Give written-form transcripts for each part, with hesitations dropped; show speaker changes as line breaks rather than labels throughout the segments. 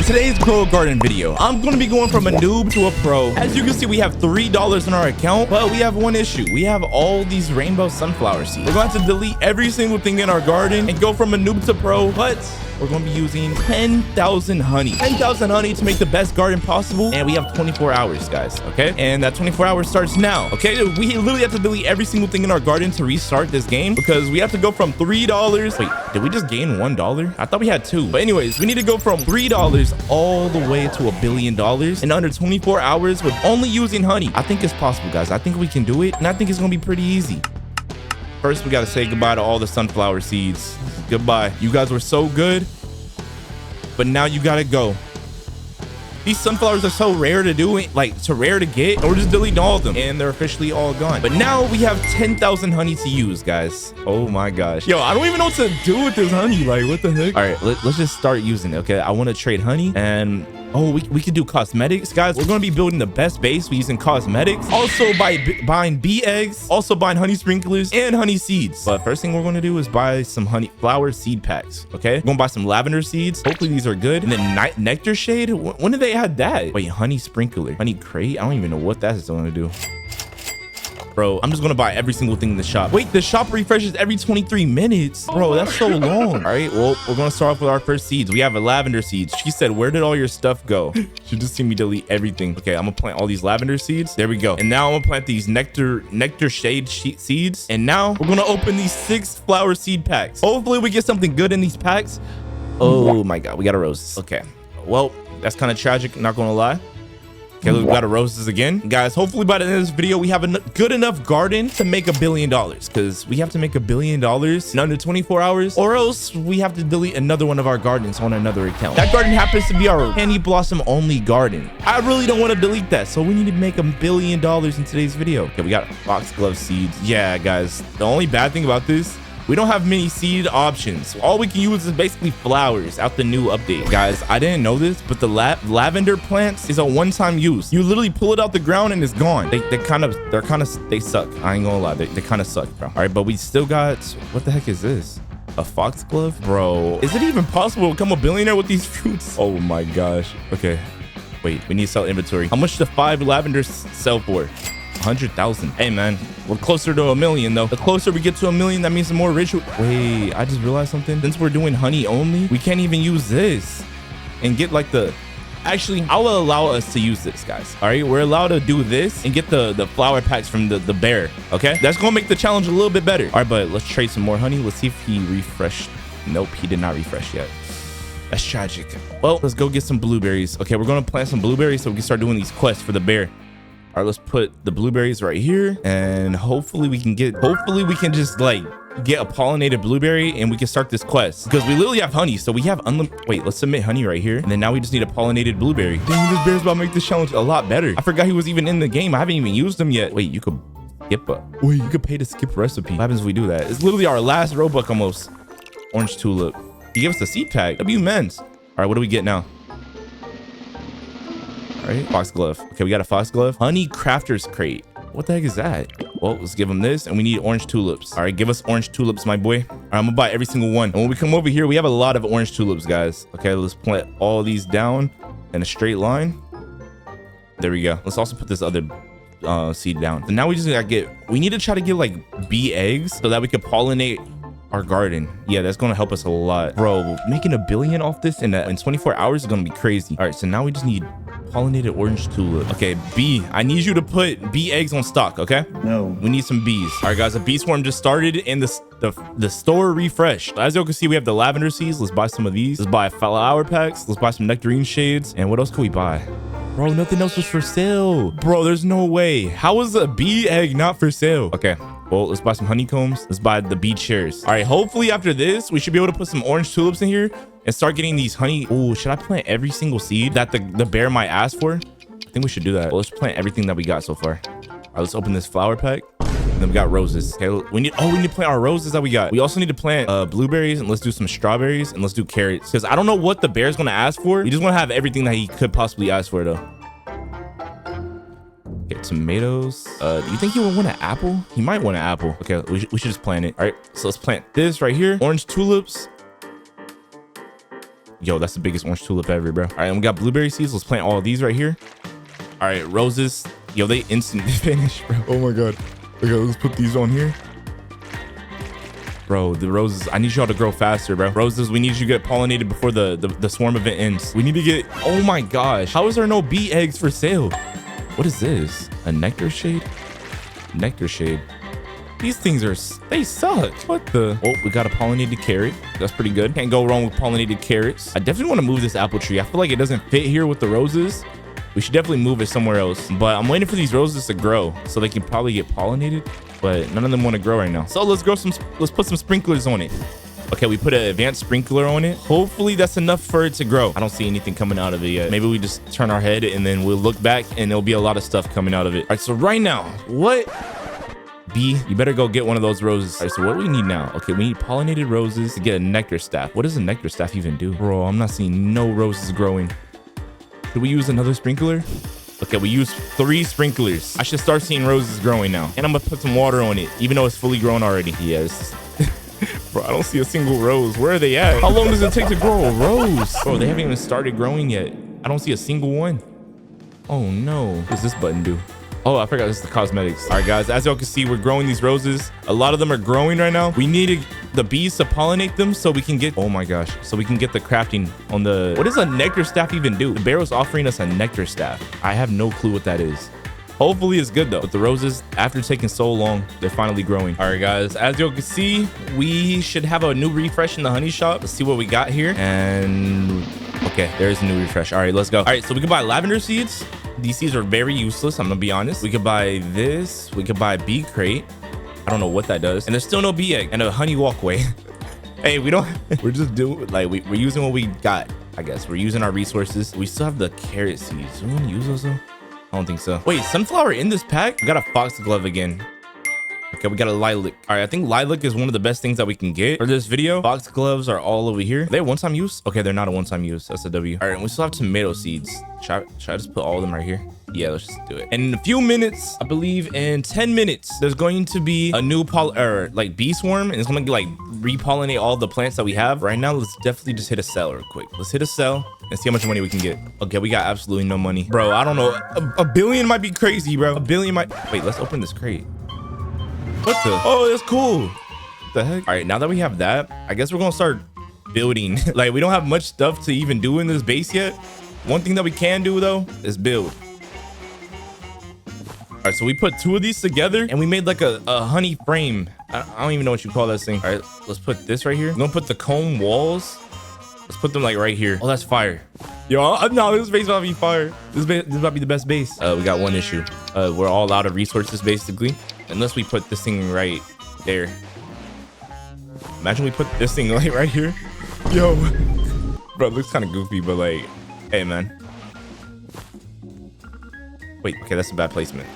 today's Grow a Garden video, I'm going to be going from a noob to a pro. As you can see, we have $3 in our account, but we have one issue. We have all these rainbow sunflower seeds. We're going to have to delete every single thing in our garden and go from a noob to pro, but we're going to be using 10,000 honey. 10,000 honey to make the best garden possible. And we have 24 hours, guys. Okay. And that 24 hours starts now. Okay. We literally have to delete every single thing in our garden to restart this game because we have to go from $3. Wait, did we just gain $1? I thought we had 2. But anyways, we need to go from $3 all the way to $1 billion in under 24 hours with only using honey. I think it's possible, guys. I think we can do it. And I think it's going to be pretty easy. First, we got to say goodbye to all the sunflower seeds. Goodbye. You guys were so good, but now you got to go. These sunflowers are so rare to do it, like so rare to get, and we're just deleting all of them and they're officially all gone. But now we have 10,000 honey to use, guys. Oh my gosh. Yo, I don't even know what to do with this honey. Like, what the heck? All right, let's just start using it. Okay, I want to trade honey and we could do cosmetics, guys. We're going to be building the best base. We're using cosmetics. Also by buying bee eggs, also buying honey sprinklers and honey seeds. But first thing we're going to do is buy some honey flower seed packs. Okay, we're going to buy some lavender seeds. Hopefully these are good. And then nectar shade. When did they add that? Wait, honey sprinkler, honey crate. I don't even know what that's going to do. Bro, I'm just gonna buy every single thing in the shop. Wait, the shop refreshes every 23 minutes. Bro, that's so long. All right, well, we're gonna start off with our first seeds. We have a lavender seeds. She said, where did all your stuff go? She just seen me delete everything. Okay, I'm gonna plant all these lavender seeds. There we go. And now I'm gonna plant these nectar shade seeds. And now we're gonna open these 6 flower seed packs. Hopefully we get something good in these packs. Oh my God, we got a rose. Okay, well, that's kind of tragic, not gonna lie. Okay, look, we got a roses again. Guys, hopefully by the end of this video, we have a good enough garden to make $1 billion because we have to make $1 billion in under 24 hours or else we have to delete another one of our gardens on another account. That garden happens to be our candy blossom only garden. I really don't want to delete that, so we need to make $1 billion in today's video. Okay, we got foxglove seeds. Yeah, guys, the only bad thing about this, we don't have many seed options. All we can use is basically flowers out the new update. Guys, I didn't know this, but the lavender plants is a one-time use. You literally pull it out the ground and it's gone. They suck. I ain't gonna lie, they kind of suck, bro. All right, but we still got, what the heck is this? A foxglove? Bro, is it even possible to become a billionaire with these fruits? Oh my gosh. Okay, wait, we need to sell inventory. How much do 5 lavenders sell for? 100,000. Hey man, we're closer to $1 million though. The closer we get to $1 million, that means the more rich. Wait, I just realized something. Since we're doing honey only, we can't even use this and get like the, actually, I will allow us to use this, guys. All right, we're allowed to do this and get the flower packs from the bear. Okay, that's gonna make the challenge a little bit better. All right, but let's trade some more honey. Let's see if he refreshed. Nope, he did not refresh yet. That's tragic. Well, let's go get some blueberries. Okay, we're gonna plant some blueberries so we can start doing these quests for the bear. All right, let's put the blueberries right here and hopefully we can just like get a pollinated blueberry and we can start this quest because we literally have honey. So we have wait, let's submit honey right here. And then now we just need a pollinated blueberry. Dang, this bear's about to make this challenge a lot better. I forgot he was even in the game. I haven't even used him yet. Wait, you could pay to skip recipe. What happens if we do that? It's literally our last Robux almost. Orange tulip. He gave us a seed pack. W men's. All right, what do we get now? All right, foxglove. Okay, we got a foxglove. Honey crafter's crate. What the heck is that? Well, let's give him this and we need orange tulips. All right, give us orange tulips, my boy. All right, I'm gonna buy every single one. And when we come over here, we have a lot of orange tulips, guys. Okay, let's plant all these down in a straight line. There we go. Let's also put this other seed down. So now we just gotta we need to try to get like bee eggs so that we could pollinate our garden. Yeah, that's gonna help us a lot. Bro, making $1 billion off this in 24 hours is gonna be crazy. All right, so now we just need pollinated orange tulip. Okay, bee, I need you to put bee eggs on stock. Okay,
no,
we need some bees. All right, guys, a bee swarm just started and the store refreshed. As you can see, we have the lavender seeds. Let's buy some of these. Let's buy flower packs. Let's buy some nectarine shades. And what else can we buy? Bro, nothing else was for sale. Bro, there's no way. How is a bee egg not for sale? Okay, well, let's buy some honeycombs. Let's buy the bee chairs. All right, hopefully after this, we should be able to put some orange tulips in here and start getting these honey. Oh, should I plant every single seed that the bear might ask for? I think we should do that. Well, let's plant everything that we got so far. All right, let's open this flower pack. And then we got roses. Okay, we need to plant our roses that we got. We also need to plant blueberries and let's do some strawberries and let's do carrots because I don't know what the bear's gonna ask for. We just want to have everything that he could possibly ask for though. Get tomatoes. Do you think he would want an apple? He might want an apple. Okay, we should just plant it. All right, so let's plant this right here. Orange tulips. Yo, that's the biggest orange tulip ever, bro. All right, and we got blueberry seeds. Let's plant all of these right here. All right, roses. Yo, they instantly finish, bro. Oh my god. Okay, let's put these on here. Bro, the roses, I need y'all to grow faster, bro. Roses, we need you to get pollinated before the swarm event ends. We need to get, oh my gosh. How is there no bee eggs for sale? What is this? A nectar shade? Nectar shade. These things are, they suck. What the? Oh, we got a pollinated carrot. That's pretty good. Can't go wrong with pollinated carrots. I definitely want to move this apple tree. I feel like it doesn't fit here with the roses. We should definitely move it somewhere else. But I'm waiting for these roses to grow so they can probably get pollinated. But none of them want to grow right now. So let's put some sprinklers on it. Okay, we put an advanced sprinkler on it. Hopefully that's enough for it to grow. I don't see anything coming out of it yet. Maybe we just turn our head and then we'll look back and there'll be a lot of stuff coming out of it. All right, so right now, what? Bee, you better go get one of those roses. All right, so what do we need now? Okay, we need pollinated roses to get a nectar staff. What does a nectar staff even do? Bro, I'm not seeing no roses growing. Should we use another sprinkler? Okay, we used 3 sprinklers. I should start seeing roses growing now. And I'm gonna put some water on it, even though it's fully grown already. Yes. Bro, I don't see a single rose. Where are they at? How long does it take to grow a rose? Bro, they haven't even started growing yet. I don't see a single one. Oh no. What does this button do? Oh, I forgot this is the cosmetics. All right, guys, as y'all can see, we're growing these roses. A lot of them are growing right now. We need the bees to pollinate them so we can get, oh my gosh, so we can get the crafting on the, what does a nectar staff even do? The Barrow's offering us a nectar staff. I have no clue what that is. Hopefully it's good though. But the roses, after taking so long, they're finally growing. All right, guys, as y'all can see, we should have a new refresh in the honey shop. Let's see what we got here. And okay, there's a new refresh. All right, let's go. All right, so we can buy lavender seeds. These seeds are very useless, I'm gonna be honest. We could buy this. We could buy bee crate. I don't know what that does. And there's still no bee egg and a honey walkway. Hey, we don't, we're just doing, like, we're using what we got, I guess. We're using our resources. We still have the carrot seeds. Do we want to use those though? I don't think so. Wait, sunflower in this pack? We got a foxglove again. Okay, we got a lilac. All right, I think lilac is one of the best things that we can get for this video. Foxgloves are all over here. Are they one-time use? Okay, they're not a one-time use. That's a W. All right, and we still have tomato seeds. Should I just put all of them right here? Yeah, let's just do it. And in a few minutes, I believe in 10 minutes, there's going to be a new bee swarm, and it's gonna like repollinate all the plants that we have. Right now, let's definitely just hit a sell real quick. Let's hit a sell and see how much money we can get. Okay, we got absolutely no money. Bro, I don't know. A billion might be crazy, bro. A billion might. Wait, let's open this crate. What the? Oh, that's cool. What the heck? All right, now that we have that, I guess we're gonna start building. Like, we don't have much stuff to even do in this base yet. One thing that we can do though is build. All right, so we put 2 of these together and we made like a honey frame. I don't even know what you call this thing. All right, let's put this right here. I'm gonna put the comb walls. Let's put them like right here. Oh, that's fire. Yo, no, this base about to be fire. This about to be the best base. We got one issue. We're all out of resources basically. Unless we put this thing right there. Imagine we put this thing like right here. Yo, bro, it looks kind of goofy, but like, hey man. Wait, okay, that's a bad placement.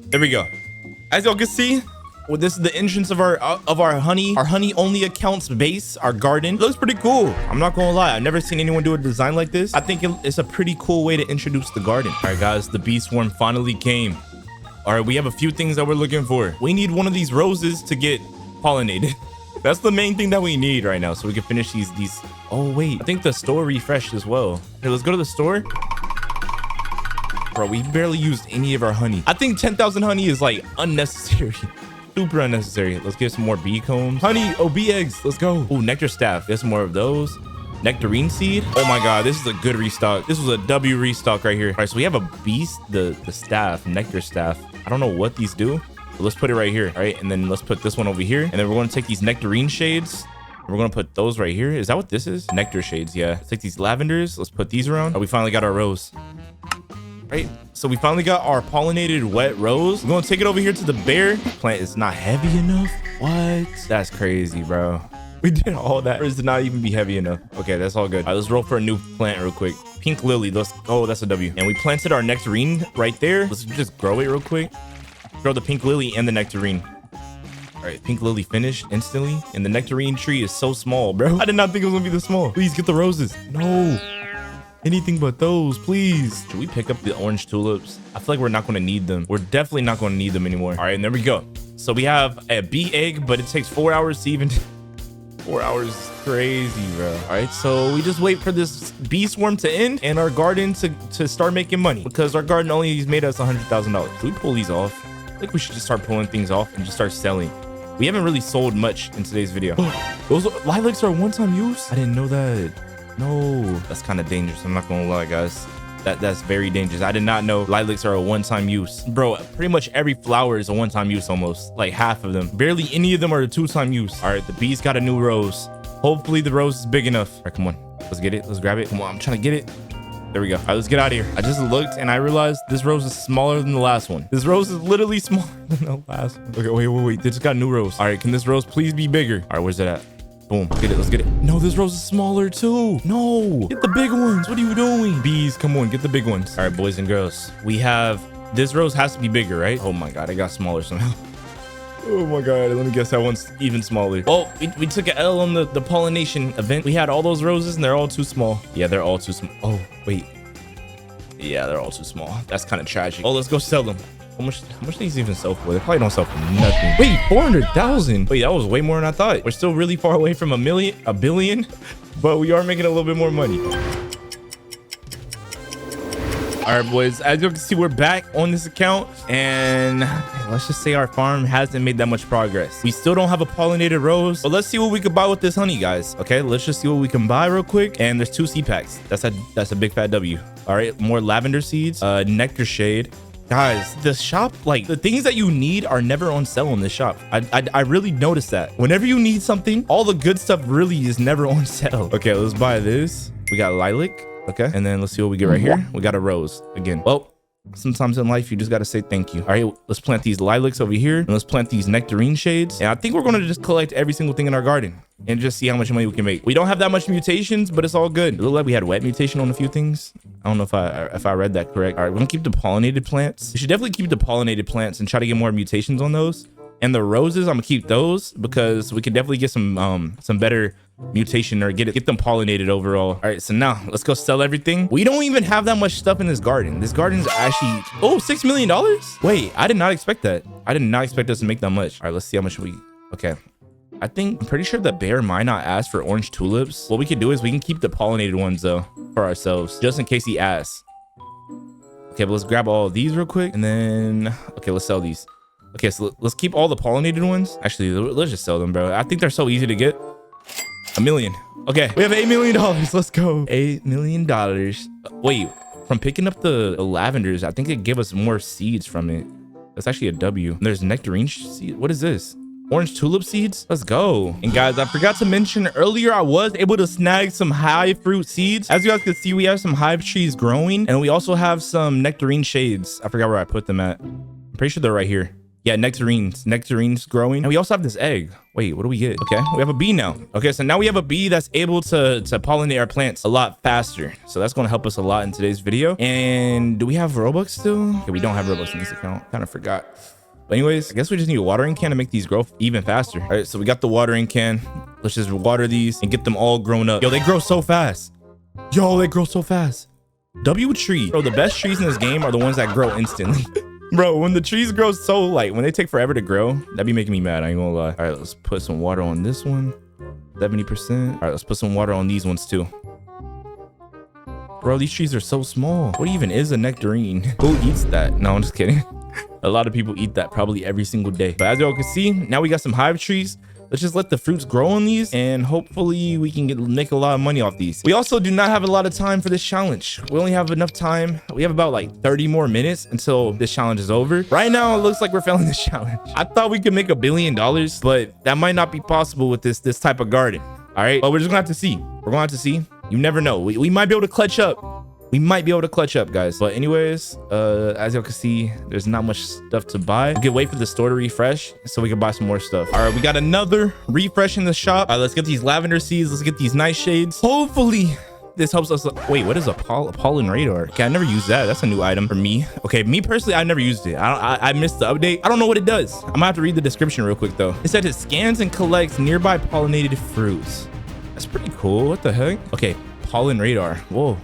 There we go. As y'all can see, well, this is the entrance of our honey only accounts base, our garden. It looks pretty cool. I'm not gonna lie, I've never seen anyone do a design like this. I think it's a pretty cool way to introduce the garden. All right, guys, the bee swarm finally came. All right, we have a few things that we're looking for. We need one of these roses to get pollinated. That's the main thing that we need right now, so we can finish these. Oh wait, I think the store refreshed as well. Hey, let's go to the store. Bro, we barely used any of our honey. I think 10,000 honey is like unnecessary. Super unnecessary. Let's get some more bee combs. Honey, oh, bee eggs. Let's go. Oh, nectar staff. There's more of those. Nectarine seed. Oh my god, this is a good restock. This was a W restock right here. All right, so we have a beast, the staff, nectar staff. I don't know what these do, but let's put it right here. All right, and then let's put this one over here, and then we're going to take these nectarine shades. We're going to put those right here. Is that what this is? Nectar shades, yeah. Let's take these lavenders. Let's put these around. Oh, we finally got our rose. Right, so we finally got our pollinated wet rose. We're going to take it over here to the bear. Plant is not heavy enough. What? That's crazy, bro. We did all that. It did not even be heavy enough. Okay, that's all good. All right, let's roll for a new plant real quick. Pink lily. Oh, that's a W. And we planted our nectarine right there. Let's just grow it real quick. Grow the pink lily and the nectarine. All right, pink lily finished instantly. And the nectarine tree is so small, bro. I did not think it was gonna be this small. Please get the roses. No. Anything but those, please. Should we pick up the orange tulips? I feel like we're not going to need them. We're definitely not going to need them anymore. All right, and there we go. So we have a bee egg, but it takes 4 hours to even 4 hours crazy, bro. All right, so we just wait for this bee swarm to end and our garden to start making money, because our garden only made us $100,000. Should we pull these off? I think we should just start pulling things off and just start selling. We haven't really sold much in today's video. Those lilacs are one-time use? I didn't know that. No, that's kind of dangerous. I'm not gonna lie, guys. That's very dangerous. I did not know lilacs are a one-time use. Bro, pretty much every flower is a one-time use almost. Like half of them. Barely any of them are a two-time use. All right, the bee's got a new rose. Hopefully the rose is big enough. All right, come on. Let's get it. Let's grab it. Come on, I'm trying to get it. There we go. All right, let's get out of here. I just looked and I realized this rose is smaller than the last one. This rose is literally smaller than the last one. Okay, wait. They just got a new rose. All right, can this rose please be bigger? All right, where's it at? Boom. Get it. Let's get it. No, this rose is smaller too. No, get the big ones. What are you doing? Bees, come on, get the big ones. All right, boys and girls. We have, this rose has to be bigger, right? Oh my God, I got smaller somehow. Oh my God, let me guess, that one's even smaller. Oh, we took an L on the pollination event. We had all those roses and they're all too small. Yeah, they're all too small. Oh, wait. Yeah, they're all too small. That's kind of tragic. Oh, let's go sell them. How much do these even sell for? They probably don't sell for nothing. Wait, 400,000. Wait, that was way more than I thought. We're still really far away from a billion, but we are making a little bit more money. All right, boys, as you can see, we're back on this account, and let's just say our farm hasn't made that much progress. We still don't have a pollinated rose, but let's see what we could buy with this honey, guys. Okay, let's just see what we can buy real quick. And there's 2 seed packs. That's a big fat W. All right, more lavender seeds, nectar shade. Guys, the shop, like the things that you need are never on sale in this shop. I really noticed that. Whenever you need something, all the good stuff really is never on sale. Okay, let's buy this. We got lilac. Okay, and then let's see what we get right here. We got a rose again. Well, sometimes in life you just got to say thank you. All right, let's plant these lilacs over here, and let's plant these nectarine shades. And I think we're going to just collect every single thing in our garden and just see how much money we can make. We don't have that much mutations, but it's all good. It looked like we had wet mutation on a few things. I don't know if I read that correct. All right, we're gonna keep the pollinated plants. We should definitely keep the pollinated plants and try to get more mutations on those. And the roses, I'm gonna keep those because we could definitely get some better mutation or get them pollinated overall. All right, so now let's go sell everything. We don't even have that much stuff in this garden. This garden's actually, oh, $6 million. Wait, I did not expect that. I did not expect us to make that much. All right, let's see how much okay. I'm pretty sure the bear might not ask for orange tulips. What we can do is we can keep the pollinated ones though for ourselves, just in case he asks. Okay, but let's grab all of these real quick, and then, okay, let's sell these. Okay, so let's keep all the pollinated ones. Actually, let's just sell them, bro. I think they're so easy to get. $1 million. Okay, we have $8 million. Let's go. $8 million. Wait, from picking up the lavenders, I think it gave us more seeds from it. That's actually a W. There's nectarine seed. What is this? Orange tulip seeds. Let's go. And guys, I forgot to mention earlier, I was able to snag some hive fruit seeds. As you guys can see, we have some hive trees growing, and we also have some nectarine shades. I forgot where I put them at. I'm pretty sure they're right here. Yeah, nectarines growing. And we also have this egg. Wait, what do we get? Okay, we have a bee now. Okay, so now we have a bee that's able to pollinate our plants a lot faster. So that's going to help us a lot in today's video. And do we have Robux still? Okay, we don't have Robux in this account. Kind of forgot. But anyways, I guess we just need a watering can to make these grow even faster. All right, so we got the watering can. Let's just water these and get them all grown up. Yo, they grow so fast. Yo, they grow so fast. W tree. Bro, the best trees in this game are the ones that grow instantly. Bro, when the trees grow so, like, when they take forever to grow, that'd be making me mad. I ain't gonna lie. All right, let's put some water on this one. 70%. All right, let's put some water on these ones too. Bro, these trees are so small. What even is a nectarine? Who eats that? No, I'm just kidding. A lot of people eat that probably every single day. But as y'all can see, now we got some hive trees. Let's just let the fruits grow on these, and hopefully we can make a lot of money off these. We also do not have a lot of time for this challenge. We only have enough time. We have about like 30 more minutes until this challenge is over. Right now, it looks like we're failing this challenge. I thought we could make $1 billion, but that might not be possible with this type of garden. All right, but we're just gonna have to see. We're gonna have to see. You never know. We might be able to clutch up. We might be able to clutch up, guys. But anyways, as y'all can see, there's not much stuff to buy. We can wait for the store to refresh so we can buy some more stuff. All right, we got another refresh in the shop. Let's get these lavender seeds. Let's get these nice shades. Hopefully this helps us. Wait, what is a pollen radar? Okay, I never used that. That's a new item for me. Okay, me personally, I never used it. I missed the update. I don't know what it does. I'm gonna have to read the description real quick though. It said it scans and collects nearby pollinated fruits. That's pretty cool. What the heck? Okay, pollen radar. Whoa.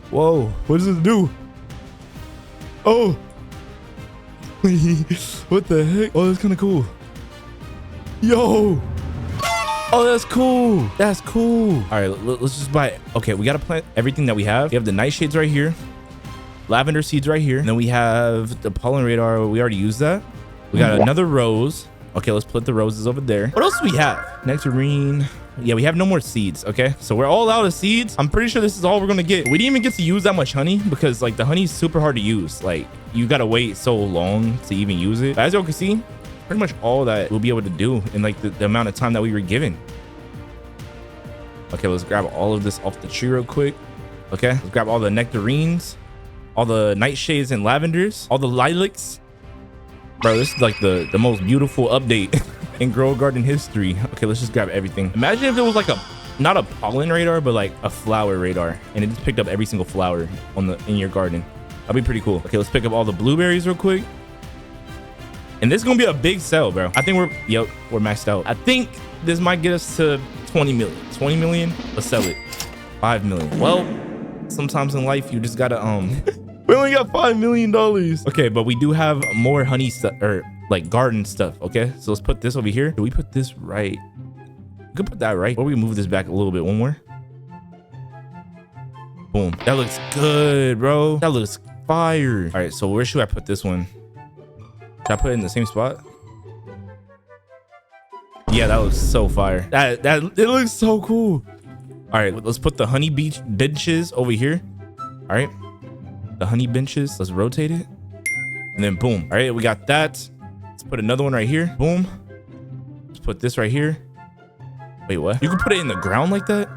Whoa, what does it do? Oh. What the heck? Oh, that's kind of cool. Yo. Oh, that's cool. That's cool. All right, let's just buy it. Okay, we got to plant everything that we have. We have the nightshades right here. Lavender seeds right here. And then we have the pollen radar. We already used that. We got another rose. Okay, let's put the roses over there. What else do we have? Nectarine. Yeah, we have no more seeds. Okay, so we're all out of seeds. I'm pretty sure this is all we're gonna get. We didn't even get to use that much honey because like the honey is super hard to use. Like you gotta wait so long to even use it. But as y'all can see, pretty much all that we'll be able to do in like the amount of time that we were given. Okay, let's grab all of this off the tree real quick. Okay, let's grab all the nectarines, all the nightshades and lavenders, all the lilacs. Bro, this is like the most beautiful update in Grow Garden history. Okay, let's just grab everything. Imagine if it was like not a pollen radar, but like a flower radar, and it just picked up every single flower in your garden. That'd be pretty cool. Okay, let's pick up all the blueberries real quick. And this is gonna be a big sell, bro. I think we're maxed out. I think this might get us to 20 million. 20 million, let's sell it. 5 million. Well, sometimes in life you just gotta we only got $5 million. Okay, but we do have more honey stuff or like garden stuff. Okay, so let's put this over here. Do we put this right? We could put that right, or we move this back a little bit. One more. Boom. That looks good, bro. That looks fire. All right, so where should I put this one? Should I put it in the same spot? Yeah, that looks so fire. It looks so cool. All right, let's put the honey benches over here. All right. The honey benches, let's rotate it, and then boom. All right, we got that. Let's put another one right here. Boom. Let's put this right here. Wait, what? You can put it in the ground like that?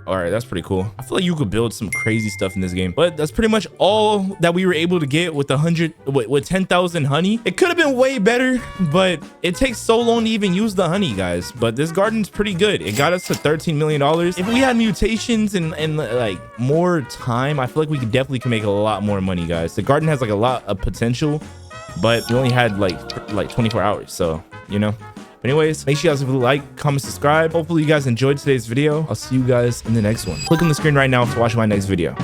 All right, that's pretty cool. I feel like you could build some crazy stuff in this game, but that's pretty much all that we were able to get with 10,000 honey. It could have been way better, but it takes so long to even use the honey, guys. But this garden's pretty good. It got us to $13 million. If we had mutations and like more time, I feel like we could definitely make a lot more money, guys. The garden has like a lot of potential, but we only had like 24 hours, so you know. But anyways, make sure you guys leave a like, comment, subscribe. Hopefully you guys enjoyed today's video. I'll see you guys in the next one. Click on the screen right now to watch my next video.